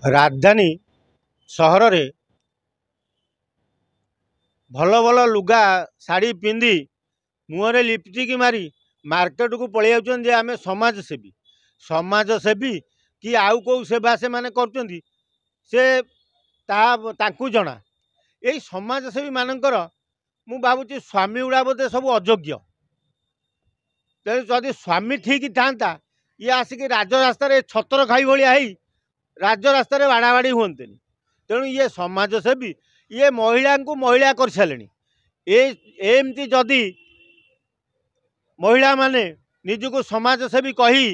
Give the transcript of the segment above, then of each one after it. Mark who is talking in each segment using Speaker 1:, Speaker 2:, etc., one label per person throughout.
Speaker 1: राजधानी सहर रे भल भल लुगा शाढ़ी पिंधि मुहरे लिपस्टिक मारी मार्केट को पलि जाउछन आम समाजसेवी कि आउ कौ सेवा से माने करछंती से ताकू जना यही समाजसेवी मानकर मु भावुची स्वामी गुड़ा बोधे सब अयोग्य। तेणु जदि स्वामी ठीक था ये आसिक राजरास्तार छतर खाई भाया राजरास्त बाड़ाबाड़ी हमें। तेणु ये समाजसेवी ये महिला को महिला कर सारे एमती जदि महिला माने निजको समाजसेवी कही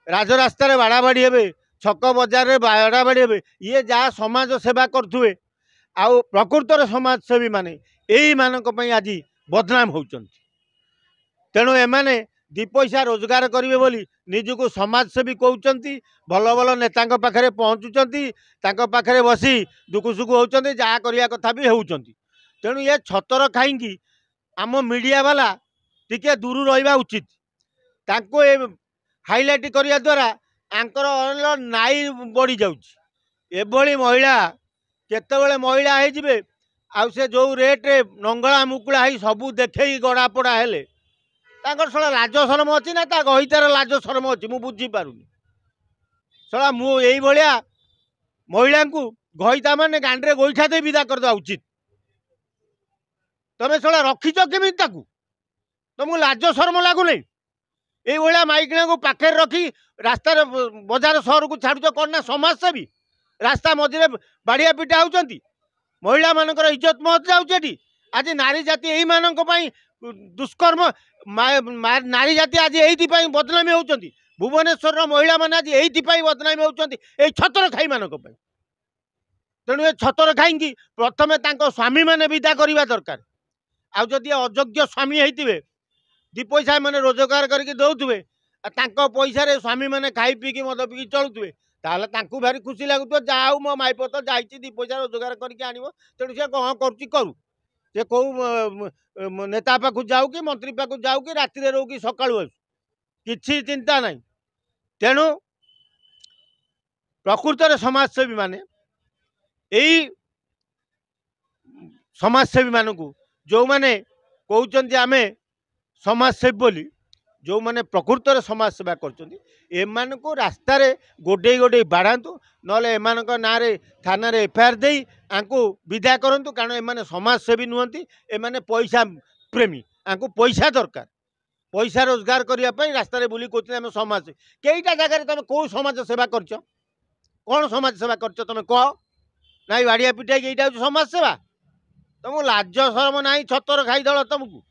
Speaker 1: राजरास्तार बाड़ाबाड़ी हे छक बजार में बाड़ाबाड़ी हे ये जहाँ समाज सेवा करुए आउ प्रकृतर समाजसेवी माने यही मानक आज बदनाम होउछंती। तेणु एमाने दी पैसा रोजगार करेंगे बोली निजको समाजसेवी कहते भल भल नेता पाखे पहुँचुंट पाखे बसी दुख सुख होती जहाँ करने कथा भी होती। तेणु ये छतर खाई आम मीडिया वाला टिके दूर रहा उचित। तांको हाइलाइट करने द्वारा आंकर नाई बढ़ी जाऊँगी महिला केतबेले महिला हो से जो रेट्रे नंगला मुकुला हो सबू देखे गड़ापड़ा हेले तांकर सला लाज शरम अच्छी ना गहितार लाज शरम अच्छी मु बुझीपारुनी। सला मु यही भाया महिला को गहिता माने गांडे गोईठा दे विदा करदे उचित। तमें सला रखीच केमी तुमको लाज शरम लगुनि ये माइकिणा को पाखे रखी रास्तार बजार सहर को छाड़ुच कौन समाजसेवी रास्ता मझे बाड़िया पिटा होती महिला मानकर इज्जत मत जाऊँगी। आज नारी जाति यही मानक दुष्कर्म नारी जाति आज यही बदनामी होती भुवनेश्वर महिला मैंने आज यही बदनामी होती छतर खाई मानक। तेणु ये छतर खाई प्रथमे स्वामी मैंने विदा करवा दरकार। आउ जदि अयोग्य स्वामी होते दी पैसा मैंने रोजगार करके दौथे पैसा स्वामी मैंने खाई पीकी मद पीकी चलुए ताहले तांकू भारी खुशी लगुत जाऊ मो माइप तो जाइए दी पैसा रोजगार करके आनिब। तेणु सी कौन करू से कौ नेता पाखु जाऊ कि मंत्री पाखु जाऊ कि राति रो कि सकाळु किसी चिंता नहीं। तेणु प्रकृत समाजसेवी माने यही समाजसेवी मानू जो मैंने कहते आम समाजसेवी बोली जो मैंने प्रकृत समाज सेवा कर रास्तार गोडे गोडे बाढ़ातु ना एम ना थाना एफआईआर दे विदा करूँ कारण एम समाजसेवी नुहति एम पैसा प्रेमी आंको पैसा दरकार पैसा रोजगार करने रास्तार बुली कहते आम समाज कईटा जगह तुम कौ समाज सेवा कर कौन समाज सेवा कर तुम कह ना बाड़िया पिटाई यहाँ समाज सेवा तुमको लाज शरम ना छतर खाई दल तुमको।